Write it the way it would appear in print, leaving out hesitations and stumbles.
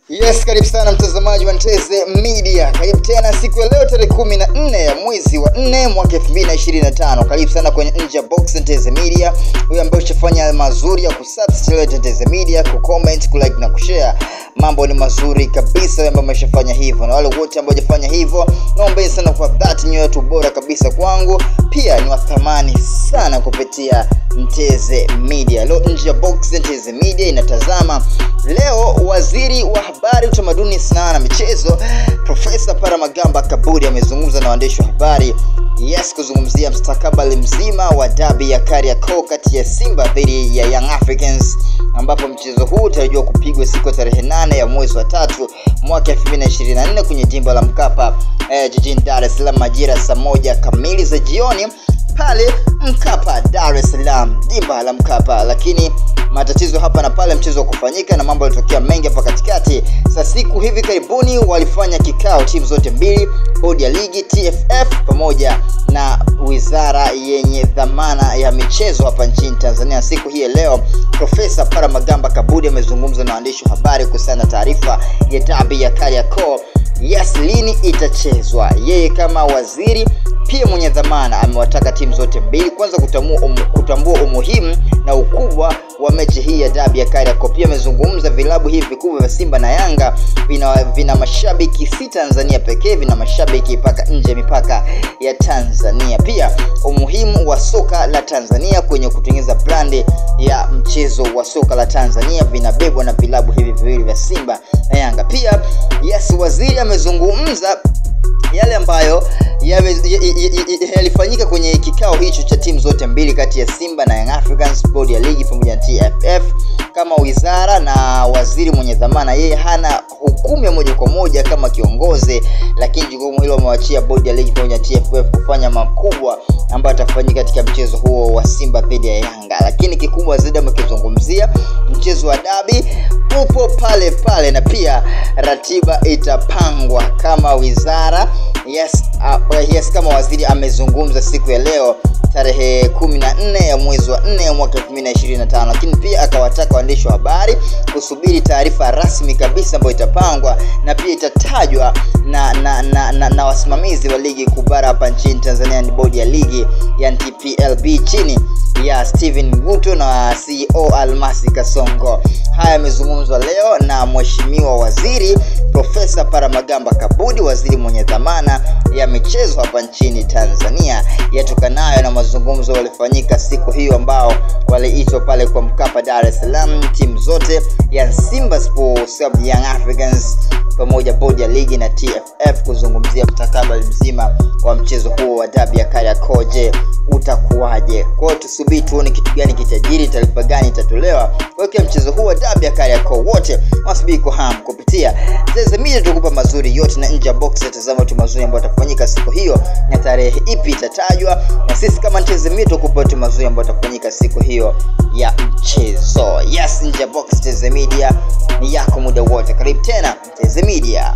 Yes, karibu sana mtazamaji wa Nteze Media. Karibu tena siku ya leo tarehe 14 ya mwezi wa 4 mwaka 2025. Karibu sana kwenye Nje Box Nteze Media. Wewe ambaye unafanya mazuri ya kusubscribe Nteze Media, kucomment, kulike na kushare. Mambo ni mazuri kabisa wewe ambaye umeshafanya hivyo. Na wale wote ambao hawajafanya hivyo, naomba sana kwa dhati nyoyo tu bora kabisa kwangu. Pia ni wa thamani sana kupitia Nteze Media. Leo Nje Box Nteze Media inatazama leo waziri wa habari, utamaduni, sanaa na michezo Profesa Paramagamba Kabudi amezungumza na waandishi wa habari kuzungumzia mustakabali mzima wa dabi ya Kariakoo kati ya Simba dhidi ya Young Africans, ambapo mchezo huu utarajiwa kupigwa siku ya tarehe 8 ya mwezi wa 3 mwaka 2024 kwenye dimba la Mkapa jijini Dar es Salaam majira saa 1 kamili za jioni pale Mkapa, Dar es Salaam, dimba la Mkapa. Lakini matatizo hapa na pale mchezo kufanyika na mambo yalitokea mengi hapa katikati. Siku hivi karibuni walifanya kikao timu zote mbili, bodi ya ligi TFF pamoja na wizara yenye dhamana ya michezo hapa nchini Tanzania. Siku hii leo Profesa Paramagamba Kabudi amezungumza na waandishi wa habari kuhusiana na taarifa ya dabi ya Kariakoo. Lini itachezwa. Yeye kama waziri pia mwenye dhamana amewataka timu zote mbili kwanza kutambua umuhimu na ukubwa wa mechi hii ya dabi ya Kariakoo. Pia amezungumza vilabu hivi vikubwa vya Simba na Yanga vina mashabiki si Tanzania pekee, vina mashabiki mpaka nje mipaka ya Tanzania. Pia umuhimu wa soka la Tanzania kwenye kutengeneza brandi ya mchezo wa soka la Tanzania vinabebwa na vilabu hivi viwili vya Simba na Yanga. Pia waziri amezungumza yale ambayo yalifanyika kwenye kikao hicho cha timu zote mbili kati ya Simba na Young Africans, bodi ya ligi pamoja na TFF. Kama wizara na waziri mwenye dhamana, yeye hana hukumu ya moja kwa moja kama kiongozi, lakini jukumu hilo amewachia bodi ya ligi pamoja na TFF kufanya makubwa ambayo atafanyika katika mchezo huo wa Simba dhidi ya Yanga. Lakini kikubwa zaidi amekizungumzia mchezo wa dabi upo pale pale, na pia ratiba itapangwa kama wizara. Kama waziri amezungumza siku ya leo tarehe 14 ya mwezi wa 4 mwaka 2025. Lakini pia akawataka waandishi wa habari kusubiri taarifa rasmi kabisa ambayo itapangwa na pia itatajwa na wasimamizi wa ligi kubara hapa nchini Tanzania, ni bodi ya ligi ya TPLB chini ya Steven Nguto na CEO Almasi Kasongo. Haya yamezungumzwa leo na mheshimiwa waziri Profesa Paramagamba Kabudi, waziri mwenye dhamana ya michezo hapa nchini Tanzania, yatokanayo na mazungumzo yalifanyika siku hiyo ambao waliitwa pale kwa Mkapa, Dar es Salaam, timu zote ya Simba Sports Club, Young Africans pamoja bodi ya ligi na TFF kuzungumzia mustakabali mzima wa mchezo huo wa dabi ya Kariakoo. Je, utakuwaje? Kwa hiyo tusubiri tuone kitu gani kitajiri, taarifa gani itatolewa kwa mchezo huo wa dabi ya Kariakoo. Wote wasubiri kwa hamu kupitia Nteze Media, tukupa mazuri yote na Nje Box tazama tu mazuri ambayo yatafanyika siku hiyo na tarehe ipi itatajwa, na sisi kama Nteze Media tukupa tu mazuri ambayo yatafanyika siku hiyo ya mchezo. Nje Box Nteze Media ni yako muda wote. Karibu tena Nteze Media.